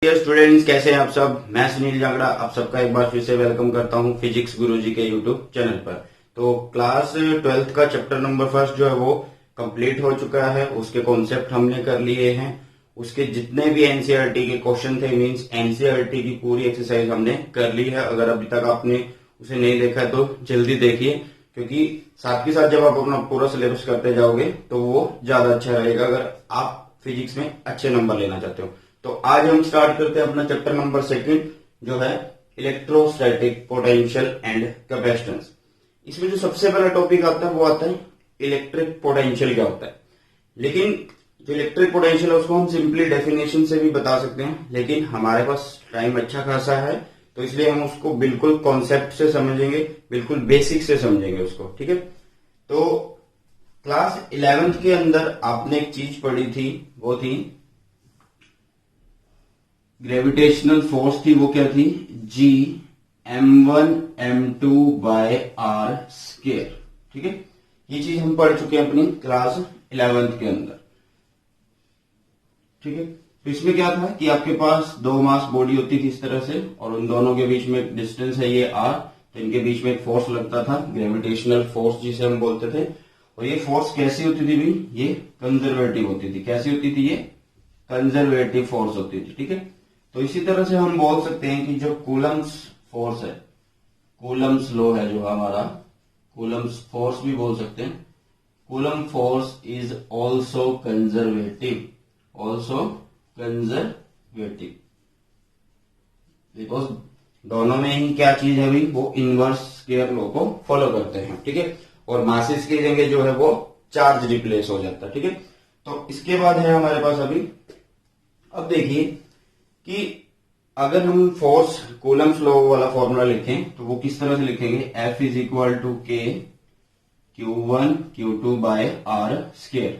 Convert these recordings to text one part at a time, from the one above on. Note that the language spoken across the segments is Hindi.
डियर स्टूडेंट्स, कैसे हैं आप सब। मैं सुनील जांगड़ा आप सबका एक बार फिर से वेलकम करता हूं फिजिक्स गुरुजी के यूट्यूब चैनल पर। तो क्लास 12th का चैप्टर नंबर फर्स्ट जो है वो कंप्लीट हो चुका है। उसके कॉन्सेप्ट हमने कर लिए हैं। उसके जितने भी एनसीईआरटी के क्वेश्चन थे, मींस एनसीईआरटी की पूरी एक्सरसाइज हमने कर ली है। अगर अभी तक आपने उसे नहीं देखा है तो जल्दी देखिए, क्योंकि साथ के साथ जब आप अपना पूरा सिलेबस करते जाओगे तो वो ज्यादा अच्छा रहेगा अगर आप फिजिक्स में अच्छे नंबर लेना चाहते हो। तो आज हम स्टार्ट करते हैं अपना चैप्टर नंबर सेकंड, जो है इलेक्ट्रोस्टैटिक पोटेंशियल एंड कैपेसिटेंस। इसमें जो सबसे पहला टॉपिक आता है वो आता है इलेक्ट्रिक पोटेंशियल क्या होता है। लेकिन जो इलेक्ट्रिक पोटेंशियल है उसको हम सिंपली डेफिनेशन से भी बता सकते हैं, लेकिन हमारे पास टाइम अच्छा खासा है तो इसलिए हम उसको बिल्कुल कॉन्सेप्ट से समझेंगे, बिल्कुल बेसिक से समझेंगे उसको। ठीक है, तो क्लास 11th के अंदर आपने एक चीज पढ़ी थी, वो थी ग्रेविटेशनल फोर्स थी। वो क्या थी? जी m1m2/r²। ठीक है, ये चीज हम पढ़ चुके हैं अपनी क्लास 11th के अंदर। ठीक है, तो इसमें क्या था कि आपके पास दो मास बॉडी होती थी इस तरह से, और उन दोनों के बीच में एक डिस्टेंस है ये r, तो इनके बीच में एक फोर्स लगता था, ग्रेविटेशनल फोर्स जिसे हम बोलते थे। और ये फोर्स कैसी होती थी भाई? ये कंजर्वेटिव होती थी। कैसी होती थी? ये कंजर्वेटिव फोर्स होती थी। ठीक है, तो इसी तरह से हम बोल सकते हैं कि जो कूलम्स फोर्स है, कूलम्स लॉ है जो हमारा, कूलम्स फोर्स भी बोल सकते हैं। Coulomb force is also conservative, also conservative, because दोनों में ही क्या चीज है भाई? वो इनवर्स स्क्वायर लॉ को फॉलो करते हैं। ठीक है, और मासेस की जगह जो है वो चार्ज रिप्लेस हो जाता है। ठीक है, तो इसके बाद है हमारे पास अभी, अब देखिए कि अगर हम फोर्स कूलम्स लॉ वाला फॉर्मूला लिखें तो वो किस तरह से लिखेंगे? F इज इक्वल टू के Q1 Q2/r²।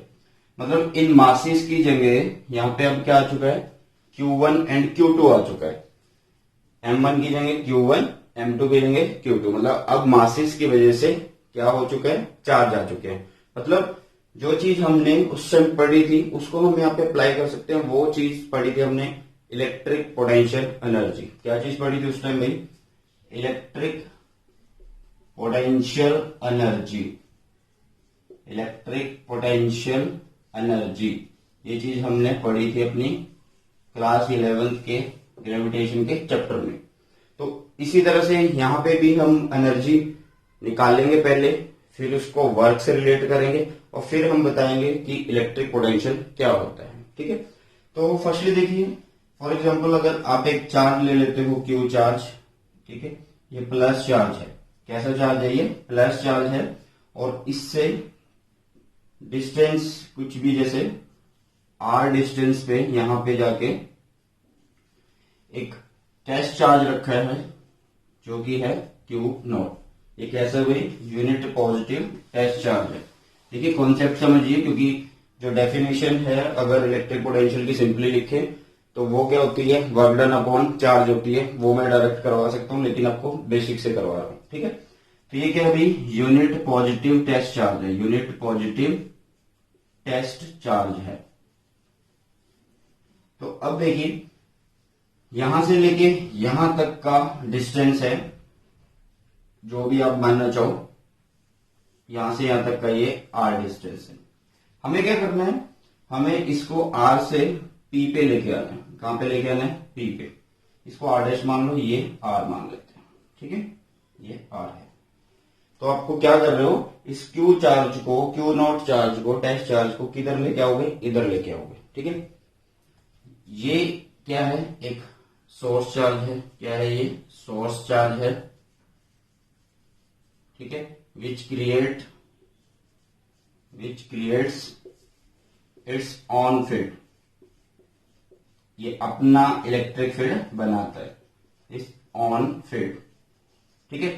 मतलब इन मासेस की जगह यहां पे अब क्या आ चुका है? Q1 एंड Q2 आ चुका है। M1 की जगह Q1, M2 की जगह Q2। मतलब अब मासेस की वजह से क्या हो चुका है? चार्ज आ चुके हैं। मतलब जो चीज हमने उस समय पढ़ी थी उसको हम यहाँ पे अप्लाई कर सकते हैं। वो चीज पढ़ी थी हमने इलेक्ट्रिक पोटेंशियल एनर्जी। क्या चीज पढ़ी थी उस टाइम भाई? Electric potential energy, electric potential energy. ये चीज हमने पढ़ी थी अपनी क्लास 11th के ग्रेविटेशन के चैप्टर में। तो इसी तरह से यहां पे भी हम एनर्जी निकालेंगे पहले, फिर उसको वर्क से रिलेट करेंगे और फिर हम बताएंगे कि इलेक्ट्रिक पोटेंशियल क्या होता है। ठीक है, तो फर्स्टली देखिए, फॉर एग्जाम्पल अगर आप एक चार्ज ले लेते हो क्यू चार्ज, ठीक है, ये प्लस चार्ज है। कैसा चार्ज है? ये प्लस चार्ज है। और इससे डिस्टेंस कुछ भी, जैसे आर डिस्टेंस पे यहां पे जाके एक टेस्ट चार्ज रखा है जो कि है Q0। ये कैसा हुई? यूनिट पॉजिटिव टेस्ट चार्ज है। देखिए कॉन्सेप्ट समझिए, क्योंकि जो डेफिनेशन है अगर इलेक्ट्रिक पोटेंशियल की सिंपली लिखे तो वो क्या होती है? वर्क डन अपॉन चार्ज होती है। वो मैं डायरेक्ट करवा सकता हूं, लेकिन आपको बेसिक से करवा रहा हूं। ठीक है, तो ये क्या अभी यूनिट पॉजिटिव टेस्ट चार्ज है, यूनिट पॉजिटिव टेस्ट चार्ज है। तो अब देखिए यहां से लेके यहां तक का डिस्टेंस है, जो भी आप मानना चाहो, यहां से यहां तक का ये आर डिस्टेंस है। हमें क्या करना है? हमें इसको आर से पी पे लेके आना है। कहां पे लेके आना है? पी पे। इसको आर डैश मान लो, ये आर मान लेते हैं। ठीक है, ये आर है। तो आपको क्या कर रहे हो? इस क्यू चार्ज को, Q0 चार्ज को, टेस्ट चार्ज को किधर लेके आओगे? इधर लेके आओगे। ठीक है, ये क्या है? एक सोर्स चार्ज है। क्या है ये? सोर्स चार्ज है। ठीक है, which creates it's on field. ये अपना इलेक्ट्रिक फील्ड बनाता है, इस ऑन फील्ड। ठीक है,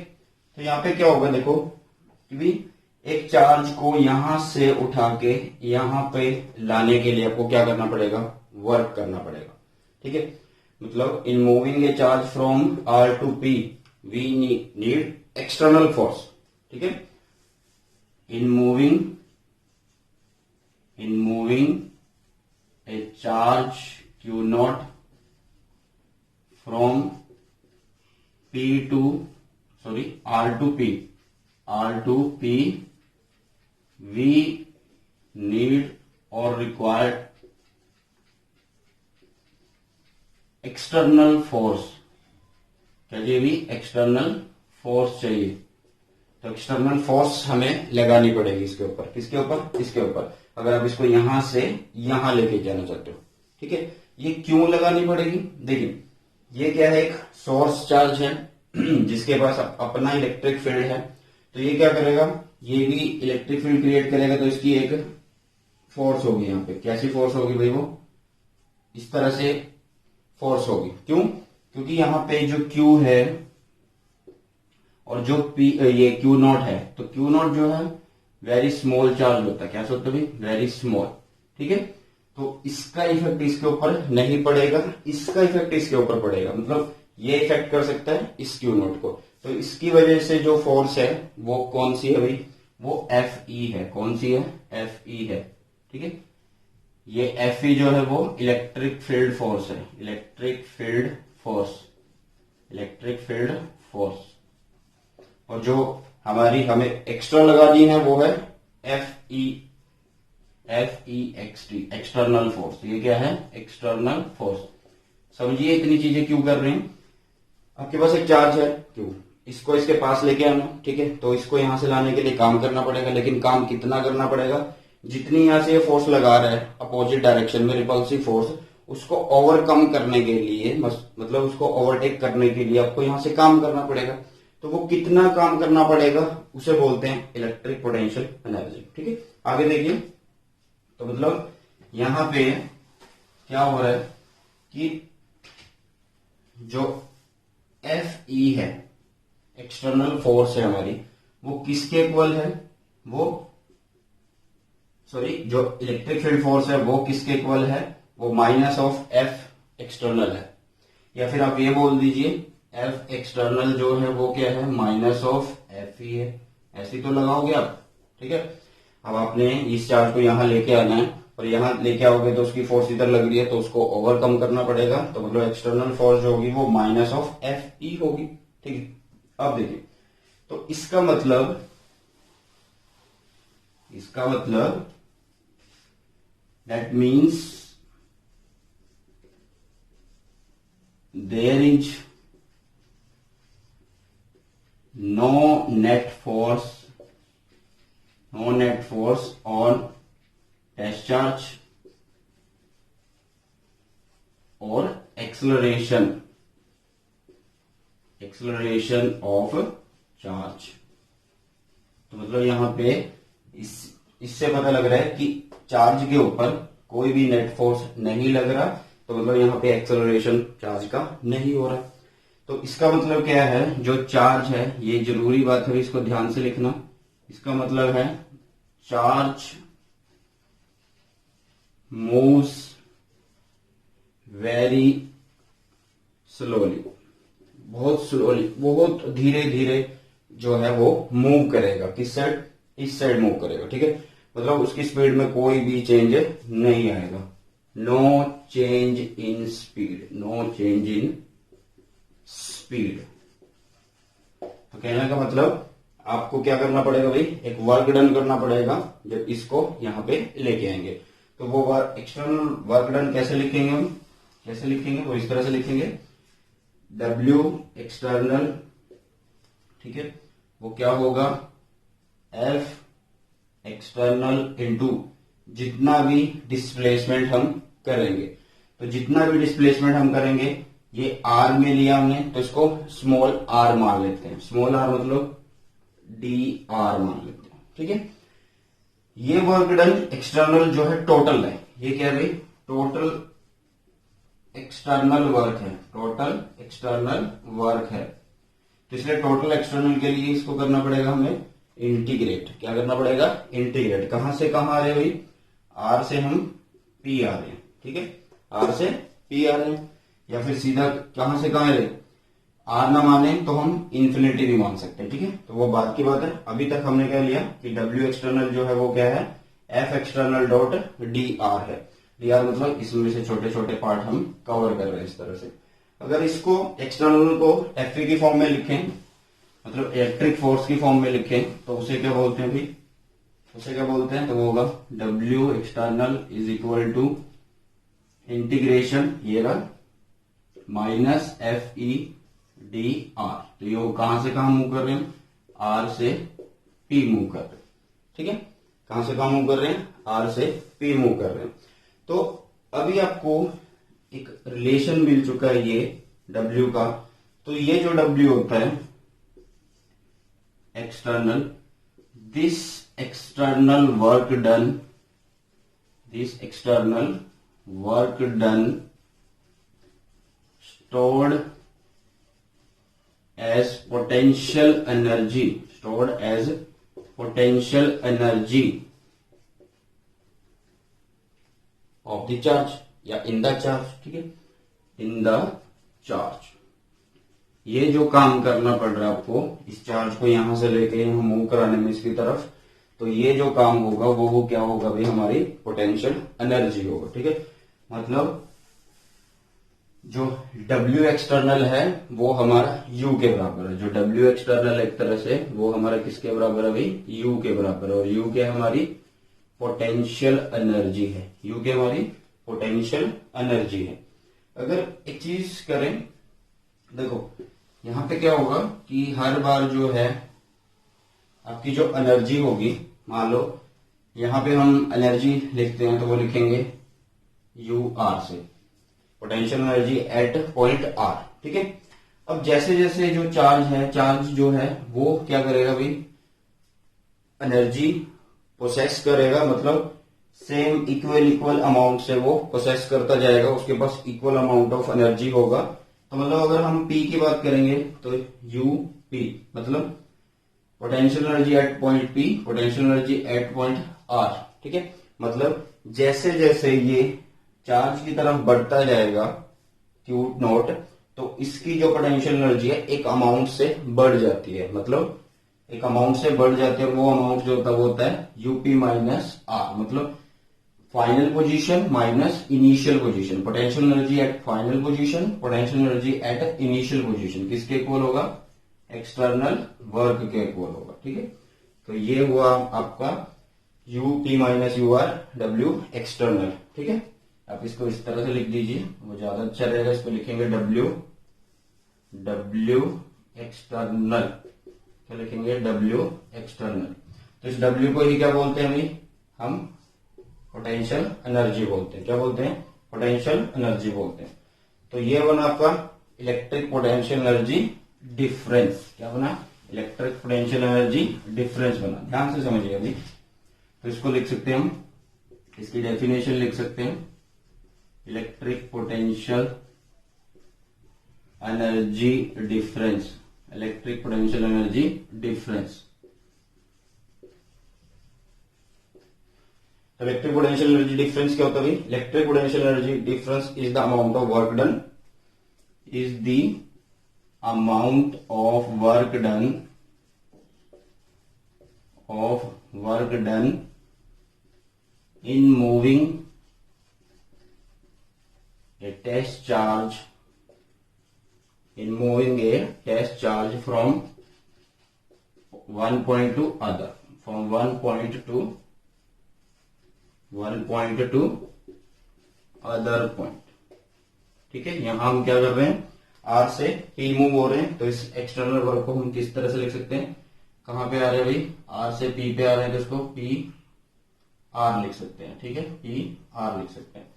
तो यहां पे क्या होगा? देखो कि भी एक चार्ज को यहां से उठा के यहां पे लाने के लिए आपको क्या करना पड़ेगा? वर्क करना पड़ेगा। ठीक है, मतलब in moving a charge from R to P we need external force. ठीक है, in moving a charge Q0 फ्रॉम R to P we need or required external force. क्या चाहिए भी? एक्सटर्नल फोर्स चाहिए। तो एक्सटर्नल फोर्स हमें लगानी पड़ेगी इसके ऊपर। किसके ऊपर? इसके ऊपर। अगर आप इसको यहां से यहां लेके जाना चाहते हो, ठीक है। ये क्यों लगानी पड़ेगी? देखिए, ये क्या है? एक सोर्स चार्ज है जिसके पास अपना इलेक्ट्रिक फील्ड है। तो ये क्या करेगा? ये भी इलेक्ट्रिक फील्ड क्रिएट करेगा। तो इसकी एक फोर्स होगी यहाँ पे। कैसी फोर्स होगी भाई? वो इस तरह से फोर्स होगी। क्यों? क्योंकि यहाँ पे जो Q है और जो P ये Q0 है, तो Q0 जो है वेरी स्मॉल चार्ज होता है। क्या होता है भाई? वेरी स्मॉल, ठीक है। तो इसका इफेक्ट इसके ऊपर नहीं पड़ेगा, इसका इफेक्ट इसके ऊपर पड़ेगा। मतलब ये इफेक्ट कर सकता है इस Q0 को। तो इसकी वजह से जो फोर्स है वो कौन सी है भाई? वो Fe है। कौन सी है? Fe है, ठीक है। ये Fe जो है वो इलेक्ट्रिक फील्ड फोर्स है। Electric field force. और जो हमें एक्स्ट्रा लगानी है वो है FEXT, एक्सटर्नल फोर्स। ये क्या है? External force. समझिए इतनी चीजें क्यों कर रहे हैं। आपके पास एक चार्ज है Q, इसको इसके पास लेके आना, ठीक है। तो इसको यहां से लाने के लिए काम करना पड़ेगा, लेकिन काम कितना करना पड़ेगा? जितनी यहां से ये फोर्स लगा रहा है अपोजिट डायरेक्शन में, रिपल्सिव फोर्स, उसको ओवरकम करने के लिए, मतलब उसको ओवरटेक करने के लिए आपको यहां से काम करना पड़ेगा। तो वो कितना काम करना पड़ेगा उसे बोलते हैं इलेक्ट्रिक पोटेंशियल एनर्जी, ठीक है। आगे देखिए, तो मतलब यहां पे क्या हो रहा है कि जो Fe है, एक्सटर्नल फोर्स है हमारी, वो किसके इक्वल है? जो इलेक्ट्रिक फील्ड फोर्स है वो किसके इक्वल है? वो माइनस ऑफ F एक्सटर्नल है। या फिर आप ये बोल दीजिए F एक्सटर्नल जो है वो क्या है? माइनस ऑफ Fe है। ऐसे तो लगाओगे आप, ठीक है। अब आपने इस चार्ज को यहां लेके आना है और यहां लेके आओगे तो उसकी फोर्स इधर लग रही है, तो उसको ओवरकम करना पड़ेगा। तो मतलब एक्सटर्नल फोर्स जो होगी वो माइनस ऑफ Fe होगी, ठीक है। अब देखिए, तो इसका मतलब that means there is no net force on test charge or acceleration of charge। तो मतलब यहां पे इससे पता लग रहा है कि चार्ज के ऊपर कोई भी नेट फोर्स नहीं लग रहा। तो मतलब यहाँ पे एक्सेलरेशन चार्ज का नहीं हो रहा। तो इसका मतलब क्या है? जो चार्ज है, ये जरूरी बात है, इसको ध्यान से लिखना। इसका मतलब है चार्ज मूव्स वेरी स्लोली, बहुत स्लोली, बहुत धीरे धीरे जो है वो मूव करेगा। किस साइड? इस साइड मूव करेगा, ठीक है। मतलब उसकी स्पीड में कोई भी चेंज नहीं आएगा। No change in speed. तो कहने का मतलब आपको क्या करना पड़ेगा भाई? एक वर्क डन करना पड़ेगा जब इसको यहां पे लेके आएंगे। तो वो एक्सटर्नल वर्क डन कैसे लिखेंगे हम? वो इस तरह से लिखेंगे W एक्सटर्नल, ठीक है। वो क्या होगा? F एक्सटर्नल इंटू जितना भी डिस्प्लेसमेंट हम करेंगे। तो जितना भी डिस्प्लेसमेंट हम करेंगे, ये R में लिया हमने, तो इसको स्मॉल r मान लेते हैं। स्मॉल r मतलब dr मान लेते हैं, ठीक है। ये वर्क डन एक्सटर्नल जो है टोटल है। ये क्या है भाई? टोटल एक्सटर्नल वर्क है। तो इसलिए टोटल एक्सटर्नल के लिए इसको करना पड़ेगा हमें इंटीग्रेट। क्या करना पड़ेगा? इंटीग्रेट। कहां से कहां आ रहे हैं भाई? R से हम P आ रहे हैं, ठीक है। R से P आ रहे हैं, या फिर सीधा कहां से कहां आ रहे हैं? R ना माने तो हम इन्फिनिटी भी मान सकते हैं, ठीक है। तो वो बात की बात है। अभी तक हमने क्या लिया कि W एक्सटर्नल जो है वो क्या है? F एक्सटर्नल डॉट dr है। dr मतलब इसमें से छोटे छोटे पार्ट हम कवर कर रहे हैं इस तरह से। अगर इसको एक्सटर्नल को Fe की फॉर्म में लिखें, मतलब इलेक्ट्रिक फोर्स की फॉर्म में लिखें, तो उसे क्या बोलते हैं भाई, उसे क्या बोलते हैं, तो वो होगा W external is equal to integration ये रहा माइनस Fe डी आर। तो ये कहां से कहां मूव कर रहे हैं, आर से पी मूव कर रहे हैं, ठीक है, कहां से कहां मूव कर रहे हैं, आर से पी मूव कर रहे हैं। तो अभी आपको एक रिलेशन मिल चुका है ये W का। तो ये जो W होता है external, this external work done, this external work done stored as potential energy, stored as potential energy of the charge या in the charge, ठीक है, in the charge। ये जो काम करना पड़ रहा है आपको इस चार्ज को यहां से लेके यहां मूव कराने में इसकी तरफ, तो ये जो काम होगा वो क्या होगा भाई, हमारी पोटेंशियल एनर्जी होगा, ठीक है। मतलब जो W एक्सटर्नल है वो हमारा U के बराबर है, जो W एक्सटर्नल एक तरह से वो हमारा किसके बराबर है भाई, U के बराबर है, और U के हमारी पोटेंशियल एनर्जी है, U के हमारी पोटेंशियल एनर्जी है। अगर एक चीज करें, देखो यहां पे क्या होगा कि हर बार जो है आपकी जो एनर्जी होगी, मान लो यहां पे हम एनर्जी लिखते हैं तो वो लिखेंगे UR से, potential energy at point R, ठीक है। अब जैसे जैसे जो चार्ज है, चार्ज जो है वो क्या करेगा भाई, एनर्जी प्रोसेस करेगा, मतलब सेम इक्वल अमाउंट से वो प्रोसेस करता जाएगा, उसके पास इक्वल अमाउंट ऑफ एनर्जी होगा। तो मतलब अगर हम P की बात करेंगे तो UP मतलब potential energy at point P, potential energy at point R, ठीक है। मतलब जैसे जैसे ये चार्ज की तरफ बढ़ता जाएगा Q नॉट, तो इसकी जो पोटेंशियल एनर्जी है एक अमाउंट से बढ़ जाती है, मतलब एक अमाउंट से बढ़ जाती है, और वो अमाउंट जो होता है वो होता है UP माइनस R, मतलब final position minus initial position, potential energy eight final position, potential energy at initial position किसके इक्वल होगा, एक्सटर्नल वर्क के इक्वल होगा, ठीक है। तो ये हुआ आपका UP minus UR W external, ठीक है। आप इसको इस तरह से लिख दीजिए, वो ज्यादा अच्छा रहेगा। इसको लिखेंगे W एक्सटर्नल, क्या लिखेंगे, W एक्सटर्नल। तो इस W को ही क्या बोलते हैं भाई, हम पोटेंशियल एनर्जी बोलते हैं, क्या बोलते हैं, पोटेंशियल एनर्जी बोलते हैं। तो ये बना आपका इलेक्ट्रिक पोटेंशियल एनर्जी डिफरेंस, क्या बना, इलेक्ट्रिक पोटेंशियल एनर्जी डिफरेंस बना, ध्यान से समझिए अभी। तो इसको लिख सकते हैं हम, इसकी डेफिनेशन लिख सकते हैं, electric potential energy difference, electric potential energy difference. Electric potential energy difference क्या होता है, electric potential energy difference is the amount of work done, is the amount of work done in moving a test charge, in moving a test charge from one point to other, from one point to other point, ठीक है। यहां हम क्या कर रहे हैं, R से P मूव हो रहे हैं, तो इस एक्सटर्नल वर्क को हम किस तरह से लिख सकते हैं, कहां पे आ रहे हैं भाई, R से P पे आ रहे हैं, तो इसको P R लिख सकते हैं, ठीक है, P R लिख सकते हैं।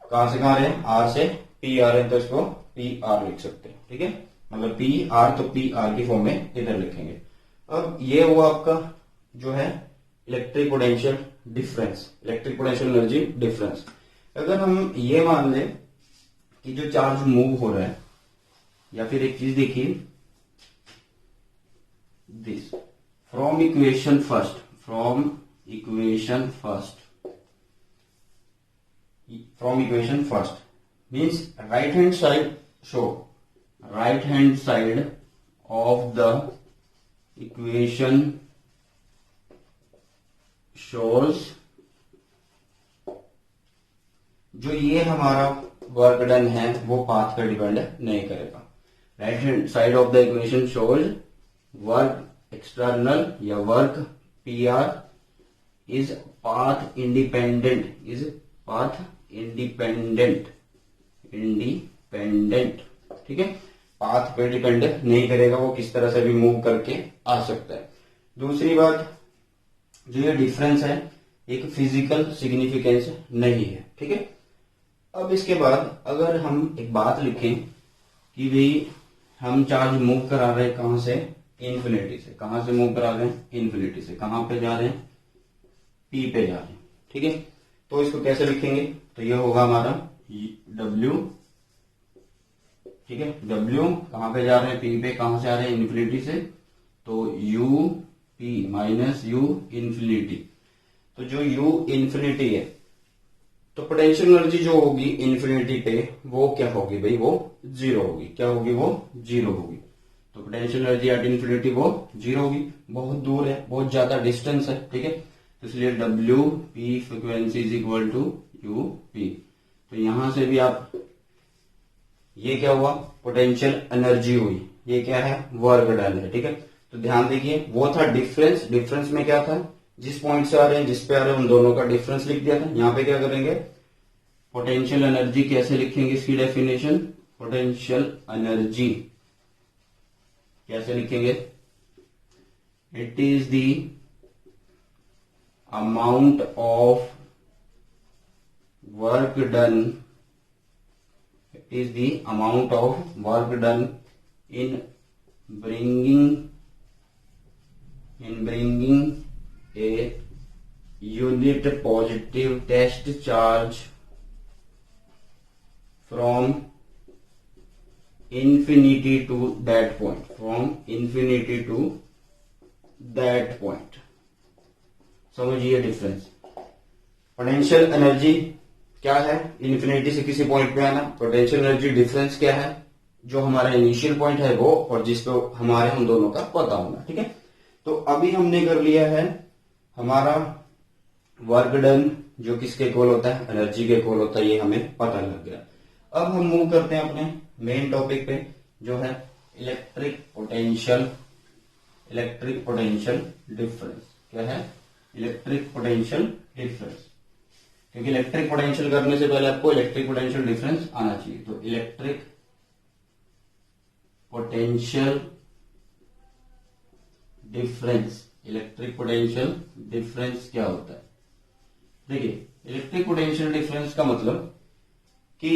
कहां से कहां आ रहे हैं, R से P आ रहे हैं, तो इसको P R लिख सकते हैं, ठीक है। मतलब P R, तो P R की फॉर्म में इधर लिखेंगे। अब ये हुआ आपका जो है electric potential difference, electric potential energy difference. अगर हम ये मान लें कि जो चार्ज मूव हो रहा है, या फिर एक चीज देखिए, this from equation first, from equation first means right hand side, show right hand side of the equation shows, जो ये हमारा वर्क डन है वो पाथ पे डिपेंड नहीं करेगा। Right hand side of the equation shows work external या work P R is path independent, independent, ठीक है। पाथ पे डिपेंड नहीं करेगा, वो किस तरह से भी मूव करके आ सकता है। दूसरी बात, जो ये डिफरेंस है एक फिजिकल सिग्निफिकेंस नहीं है, ठीक है। अब इसके बाद अगर हम एक बात लिखें कि भाई हम चार्ज मूव करा रहे हैं कहां से, इन्फिनिटी से। कहां से मूव करा रहे हैं, इन्फिनिटी से। कहां पे जा रहे हैं, पी पे जा रहे हैं, ठीक है। तो इसको कैसे लिखेंगे, तो ये होगा हमारा W, ठीक है। W कहां पे जा रहे हैं, पी पे। कहां से आ रहे हैं, इन्फिनिटी से, तो U P minus U infinity. तो जो U इन्फिनिटी है तो पोटेंशियल एनर्जी जो होगी इन्फिनिटी पे वो क्या होगी भाई, वो जीरो होगी। क्या होगी, वो जीरो होगी। तो पोटेंशियल एनर्जी एट इन्फिनिटी वो जीरो होगी। बहुत दूर है, बहुत ज्यादा डिस्टेंस है, ठीक है। तो इसलिए W P frequency is equal to U P. तो यहां से भी आप, ये क्या हुआ, पोटेंशियल एनर्जी हुई। ये क्या है, वर्क डन है, ठीक है। तो ध्यान देखिए, वो था डिफरेंस। डिफरेंस में क्या था, जिस पॉइंट से आ रहे हैं जिस पे आ रहे हैं उन दोनों का डिफरेंस लिख दिया था। यहां पे क्या करेंगे, पोटेंशियल एनर्जी कैसे लिखेंगे, इसकी डेफिनेशन, पोटेंशियल एनर्जी कैसे लिखेंगे, it is the amount of work done, it is the amount of work done in bringing a unit positive test charge from infinity to that point, समझिए डिफरेंस। पोटेंशियल एनर्जी क्या है, इन्फिनिटी से किसी पॉइंट पे आना। पोटेंशियल एनर्जी डिफरेंस क्या है, जो हमारा इनिशियल पॉइंट है वो, और जिसपे हमारे उन दोनों का पता होना, ठीक है। तो अभी हमने कर लिया है हमारा वर्क डन जो किसके इक्वल होता है, एनर्जी के इक्वल होता है, ये हमें पता लग गया। अब हम मूव करते हैं अपने मेन टॉपिक पे, जो है इलेक्ट्रिक पोटेंशियल डिफरेंस। क्या है, इलेक्ट्रिक पोटेंशियल डिफरेंस। क्योंकि इलेक्ट्रिक पोटेंशियल करने से पहले आपको इलेक्ट्रिक पोटेंशियल डिफरेंस आना चाहिए। तो इलेक्ट्रिक पोटेंशियल डिफरेंस क्या होता है, देखिए इलेक्ट्रिक पोटेंशियल डिफरेंस का मतलब कि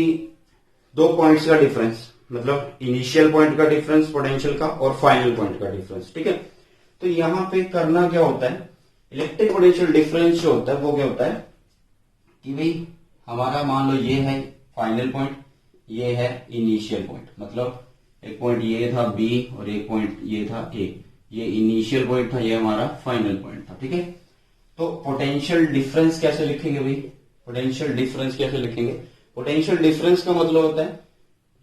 दो पॉइंट्स का डिफरेंस, मतलब इनिशियल पॉइंट का डिफरेंस पोटेंशियल का और फाइनल पॉइंट का डिफरेंस, ठीक है। तो यहां पे करना क्या होता है, इलेक्ट्रिक पोटेंशियल डिफरेंस जो होता है वो क्या होता है कि भाई हमारा मान लो ये है फाइनल पॉइंट, ये है इनिशियल पॉइंट। मतलब एक पॉइंट ये था बी और एक पॉइंट ये था ए। ये इनिशियल पॉइंट था, ये हमारा फाइनल पॉइंट था, ठीक है। तो पोटेंशियल डिफरेंस कैसे लिखेंगे भाई, पोटेंशियल डिफरेंस कैसे लिखेंगे, पोटेंशियल डिफरेंस का मतलब होता है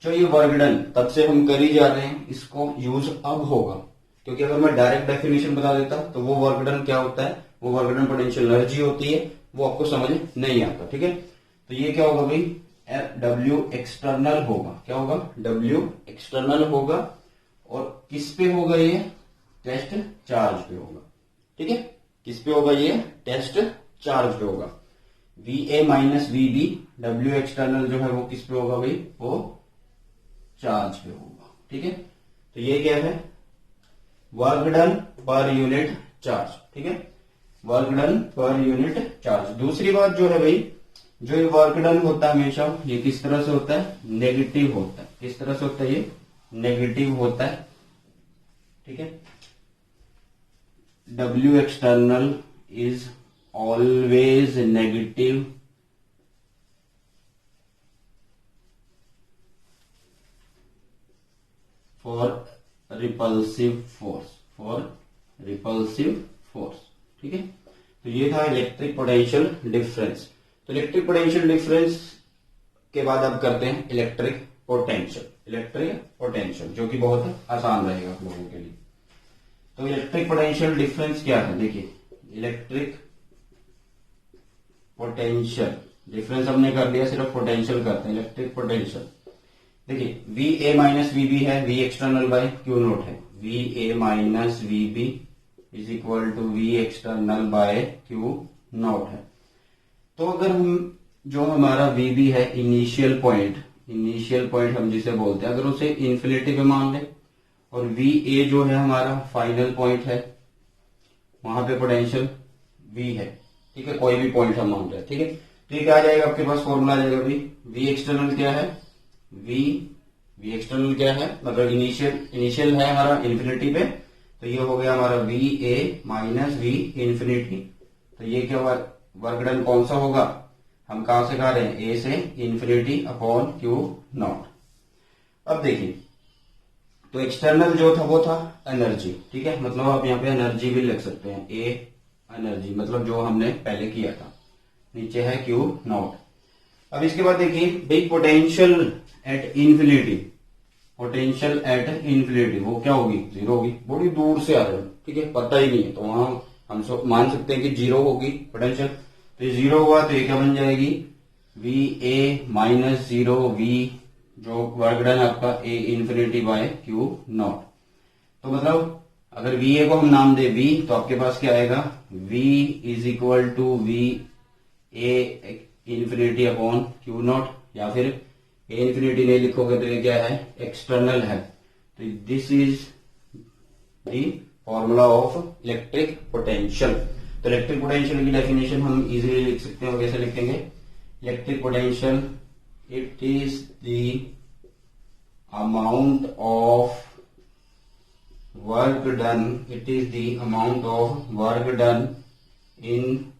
जो ये वर्क डन तब से हम कर ही जा रहे हैं, इसको यूज अब होगा। क्योंकि अगर मैं डायरेक्ट डेफिनेशन बता देता तो वो वर्क डन क्या होता है, वो वर्क डन पोटेंशियल एनर्जी होती है, वो आपको समझ नहीं आता, ठीक है। तो ये क्या होगा भाई, W एक्सटर्नल होगा। क्या होगा, W एक्सटर्नल होगा। और किस पे होगा, ये टेस्ट चार्ज पे होगा, ठीक है। किस पे होगा, ये टेस्ट चार्ज पे होगा। VA minus VB, W external जो है वो किस पे होगा भाई, वो चार्ज पे होगा, ठीक है। तो ये क्या है, work done per unit charge, ठीक है, work done per unit charge. दूसरी बात जो है भाई, जो ये वर्क डन होता है हमेशा ये किस तरह से होता है, नेगेटिव होता है। किस तरह से होता है, ये नेगेटिव होता है, ठीक है। W external is always negative for repulsive force, ठीक है। तो ये था इलेक्ट्रिक पोटेंशियल डिफरेंस। तो इलेक्ट्रिक पोटेंशियल डिफरेंस के बाद अब करते हैं इलेक्ट्रिक पोटेंशियल, जो कि बहुत आसान रहेगा आप लोगों के लिए। तो इलेक्ट्रिक पोटेंशियल डिफरेंस क्या है, देखिए इलेक्ट्रिक पोटेंशियल डिफरेंस हमने कर लिया, सिर्फ पोटेंशियल करते हैं, इलेक्ट्रिक पोटेंशियल। देखिए V A minus V B है, V external by Q not है, V A minus V B is equal to V external by Q not है। तो अगर हम जो हमारा वी बी है इनिशियल पॉइंट हम जिसे बोलते हैं, अगर उसे इन्फिनिटी पे मान ले और वी ए जो है हमारा फाइनल पॉइंट है, वहां पे पोटेंशियल वी है, ठीक है, कोई भी पॉइंट हम मान रहे हैं, ठीक है। तो ये क्या आ जाएगा आपके पास, फॉर्मूला आ जाएगा वी एक्सटर्नल क्या है, वी एक्सटर्नल क्या है, मतलब इनिशियल है हमारा इन्फिनिटी पे, तो ये हो गया हमारा we A minus we infinity. तो ये क्या वर्क डन कौन सा होगा, हम कहां से कहा रहे हैं, ए से इन्फिनिटी अपॉन क्यू नॉट। अब देखिए तो एक्सटर्नल जो था वो था एनर्जी, ठीक है, मतलब आप यहाँ पे एनर्जी भी लिख सकते हैं, ए एनर्जी मतलब जो हमने पहले किया था, नीचे है क्यू नॉट। अब इसके बाद देखिए भाई पोटेंशियल एट इन्फिनिटी वो क्या होगी, जीरो होगी, बड़ी दूर से आ रहे हो, ठीक है, पता ही नहीं है, तो वहां हम मान सकते हैं कि जीरो होगी पोटेंशियल। तो ये जीरो हुआ तो ये क्या बन जाएगी, V A minus zero V जो वर्क डन आपका A infinity by Q naught. तो मतलब अगर वी ए को हम नाम दे वी, तो आपके पास क्या आएगा, V is equal to V A infinity upon Q naught, या फिर ए इन्फिनिटी नहीं लिखोगे तो ये क्या है, एक्सटर्नल है। तो this is the formula of electric potential. तो इलेक्ट्रिक पोटेंशियल की डेफिनेशन हम इजीली लिख सकते हैं, कैसे लिखेंगे, electric potential it is the amount of work done, it is the amount of work done in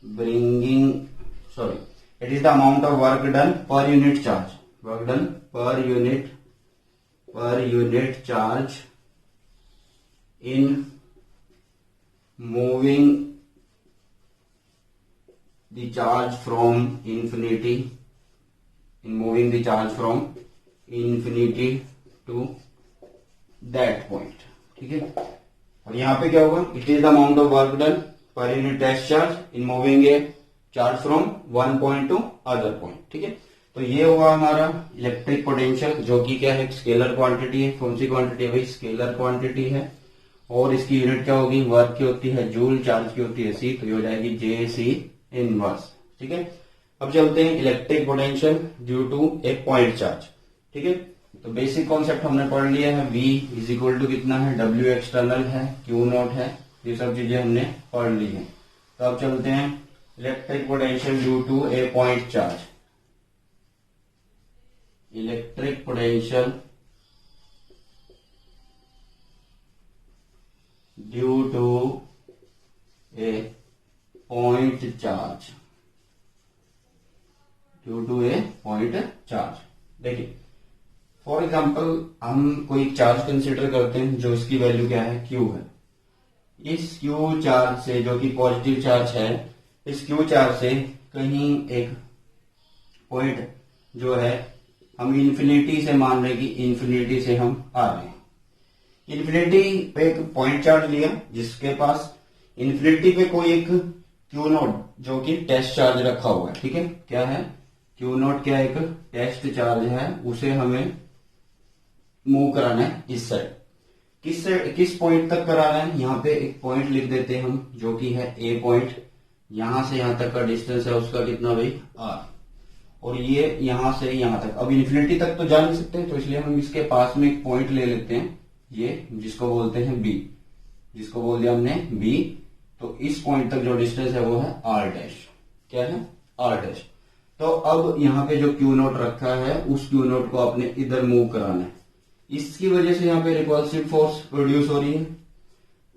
bringing, sorry, it is the amount of work done per unit charge, work done per unit charge in moving the charge from infinity to that point, ठीक है। और यहां पे क्या होगा, it is the amount of work done per unit test charge in moving a charge from one point to other point, ठीक है। तो ये हुआ हमारा इलेक्ट्रिक पोटेंशियल, जो कि क्या है, स्केलर क्वांटिटी है। कौन सी क्वांटिटी है भाई, स्केलर क्वांटिटी है, और इसकी यूनिट क्या होगी, वर्क की होती है जूल, चार्ज की होती है सी, तो ये हो जाएगी जे सी इनवर्स, ठीक है। अब चलते हैं electric potential due to a point charge, ठीक है। तो बेसिक कॉन्सेप्ट हमने पढ़ लिया है, V इज इक्वल टू कितना है, W एक्सटर्नल है, Q नॉट है, ये सब चीजें हमने पढ़ ली हैं। तो अब चलते हैं electric potential due to a point charge. Electric potential due to a point charge, देखिए फॉर एग्जाम्पल हम कोई चार्ज कंसिडर करते हैं जो इसकी वैल्यू क्या है, Q है। इस Q चार्ज से, जो कि पॉजिटिव चार्ज है, इस Q चार्ज से कहीं एक पॉइंट जो है हम इन्फिनिटी से मान रहे कि इन्फिनिटी से हम आ रहे हैं। इन्फिनिटी पे एक पॉइंट चार्ज लिया जिसके पास इन्फिनिटी पे कोई एक Q नोट जो कि टेस्ट चार्ज रखा हुआ है, ठीक है। क्या है, Q नोट क्या एक टेस्ट चार्ज है, उसे हमें मूव कराना है इस साइड। किस पॉइंट तक कराना है, यहाँ पे एक पॉइंट लिख देते हैं हम, जो कि है ए पॉइंट। यहां से यहां तक का डिस्टेंस है उसका कितना भाई, R, और ये यहां से यहां तक। अब इन्फिनिटी तक तो जा नहीं सकते, तो इसलिए हम इसके पास में एक पॉइंट ले लेते हैं, ये जिसको बोलते हैं B, जिसको बोल दिया हमने B। तो इस पॉइंट तक जो डिस्टेंस है वो है R डैश, क्या है, R डैश। तो अब यहाँ पे जो Q नोट रखा है, उस Q नोट को आपने इधर मूव कराना है। इसकी वजह से यहाँ पे रिपल्सिव फोर्स प्रोड्यूस हो रही है,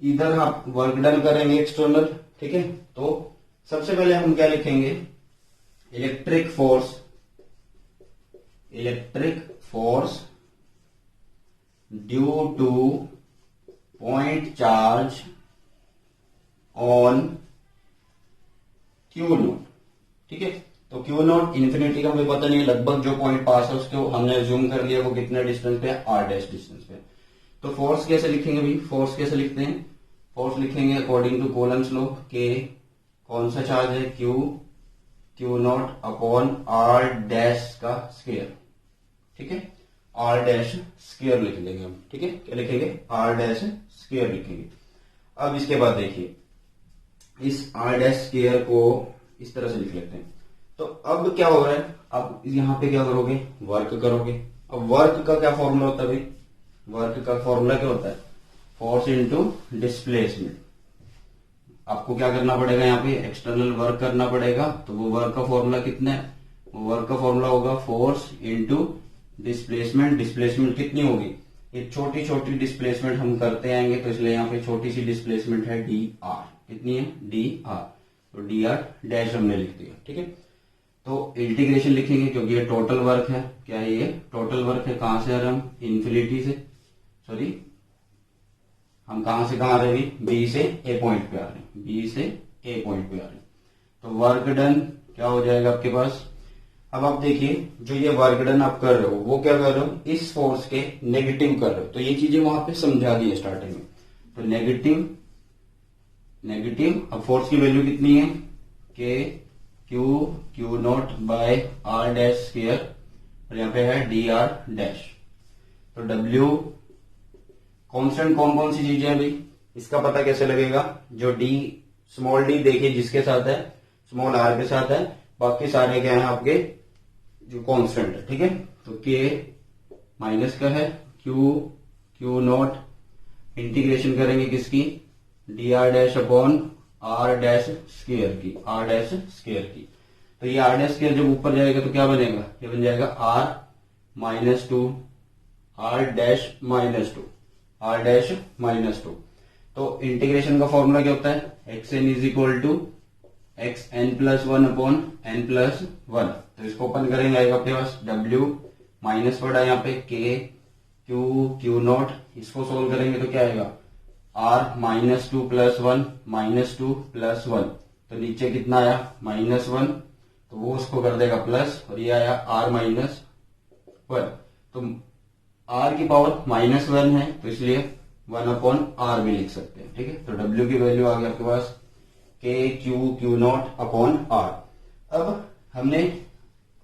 इधर आप वर्क डन करेंगे एक्सटर्नल, ठीक है। तो सबसे पहले हम क्या लिखेंगे, electric force due two point charge on Q note, ठीक है। तो Q नोट इन्फिनिटी का हमें पता नहीं है, लगभग जो पॉइंट पास है उसको हमने जूम कर लिया, वो कितने डिस्टेंस पे है, R डैश डिस्टेंस पे। तो फोर्स कैसे लिखेंगे भाई, फोर्स कैसे लिखते हैं, फोर्स लिखेंगे अकॉर्डिंग टू कूलम्ब्स लॉ के, कौन सा चार्ज है Q Q naught upon R dash का स्क्वायर, ठीक है, आर डैश स्क्वायर लिख लेंगे हम, ठीक है, क्या लिखेंगे, आर डैश स्क्वायर लिखेंगे। अब इसके बाद देखिए इस आर डैश स्क्वायर को इस तरह से लिख लेते हैं। तो अब क्या हो रहा है, अब यहाँ पे क्या करोगे, वर्क करोगे। अब वर्क का क्या फॉर्मूला होता है भाई, वर्क का फॉर्मूला क्या होता है, फोर्स इनटू डिस्प्लेसमेंट। आपको क्या करना पड़ेगा, यहाँ पे एक्सटर्नल वर्क करना पड़ेगा। तो वो वर्क का फॉर्मूला कितना है, वो वर्क का फॉर्मूला होगा फोर्स इनटू डिस्प्लेसमेंट। डिस्प्लेसमेंट कितनी होगी, एक छोटी छोटी डिस्प्लेसमेंट हम करते आएंगे, तो इसलिए यहाँ पे छोटी सी डिस्प्लेसमेंट है डी आर। कितनी है, डी आर। तो डी आर डैश हमने लिख दिया, ठीक है। तो इंटीग्रेशन लिखेंगे क्योंकि ये टोटल वर्क है। क्या है ये, टोटल वर्क है। कहां से आ रहे हम, इन्फिनिटी से, सॉरी हम कहां से कहां आ रहे हैं, बी से ए पॉइंट पे आ रहे हैं, बी से ए पॉइंट पे आ रहे हैं। तो वर्क डन क्या हो जाएगा आपके पास। अब आप देखिए जो ये वर्क डन आप कर रहे हो वो क्या कर रहे हो, इस फोर्स के नेगेटिव कर रहे हो। तो ये चीजें वहां पे समझा दी है स्टार्टिंग में। तो नेगेटिव नेगेटिव, अब फोर्स की वैल्यू कितनी है, K Q naught by R dash square, और यहाँ पे है डी आर डैश। तो डब्ल्यू कांस्टेंट कौन कौन सी चीजें हैं भाई, इसका पता कैसे लगेगा, जो डी स्मॉल डी देखिए जिसके साथ है, स्मॉल आर के साथ है, बाकी सारे क्या है आपके जो कांस्टेंट है, ठीक है। तो के माइनस का है, क्यू नॉट इंटीग्रेशन करेंगे किसकी, D R dash upon R dash square की, आर डैश स्क्वायर की। तो ये आर डैश स्क्वायर जब ऊपर जाएगा तो क्या बनेगा, ये बन जाएगा R minus two, R dash minus two, R dash minus two. तो इंटीग्रेशन का फॉर्मूला क्या होता है, X N is equal to X N plus one upon N plus one. तो इसको ओपन करेंगे, आएगा आपके पास डब्ल्यू माइनस पड़ा यहाँ पे के क्यू नॉट। इसको सोल्व करेंगे तो क्या आएगा, R minus two plus one, minus two plus one. तो नीचे कितना आया, माइनस वन, तो वो उसको कर देगा प्लस, और ये आया आर माइनस वन। तो आर की पावर माइनस वन है, तो इसलिए वन अपॉन आर भी लिख सकते हैं, ठीक है। तो डब्ल्यू की वैल्यू आ गई आपके पास के क्यू नॉट अपॉन आर। अब हमने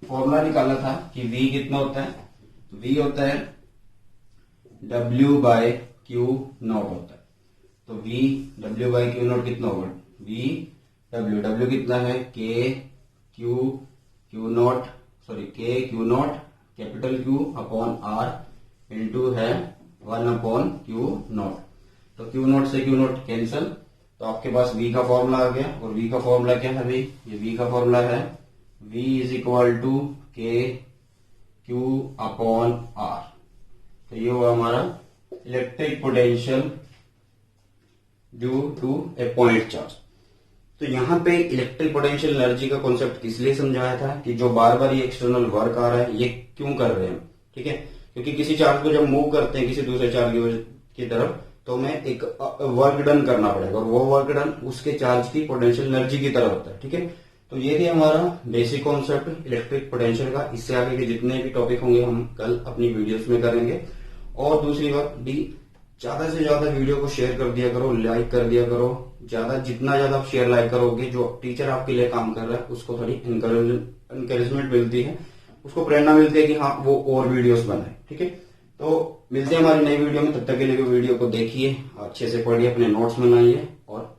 फॉर्मूला निकाला था कि v कितना होता है, तो v होता है w बाय क्यू नॉट होता है। तो v w by Q naught कितना होगा, v w कितना है, K Q naught, sorry K Q naught capital Q upon R into है वन अपॉन क्यू नॉट। तो क्यू नॉट से क्यू नॉट कैंसल, तो आपके पास v का फॉर्मूला आ गया। और v का फॉर्मूला क्या है भाई, ये v का फॉर्मूला है v is equal to K Q upon R. तो ये हुआ हमारा electric potential due to a point charge. तो यहाँ पे इलेक्ट्रिक पोटेंशियल एनर्जी का कॉन्सेप्ट किस लिए समझाया था कि जो बार बार ये एक्सटर्नल वर्क आ रहा है ये क्यों कर रहे हैं, ठीक है। क्योंकि किसी चार्ज को जब मूव करते हैं किसी दूसरे चार्ज की तरफ, तो हमें एक वर्क डन करना पड़ेगा, और वो वर्क डन उसके चार्ज की पोटेंशियल एनर्जी की तरह होता है, ठीक है। तो ये थी हमारा बेसिक कॉन्सेप्ट इलेक्ट्रिक पोटेंशियल का। इससे आगे के जितने भी टॉपिक होंगे हम कल अपनी वीडियोस में करेंगे। और दूसरी बात भी, ज्यादा से ज्यादा वीडियो को शेयर कर दिया करो, लाइक कर दिया करो। जितना ज्यादा आप शेयर लाइक करोगे, जो टीचर आपके लिए काम कर रहा है उसको थोड़ी इंकरेजमेंट मिलती है, उसको प्रेरणा मिलती है कि हाँ वो और वीडियोस बनाए, ठीक है। तो मिलते हैं हमारी नई वीडियो में, तब तक के लिए वीडियो को देखिए, अच्छे से पढ़िए, अपने नोट्स बनाइए और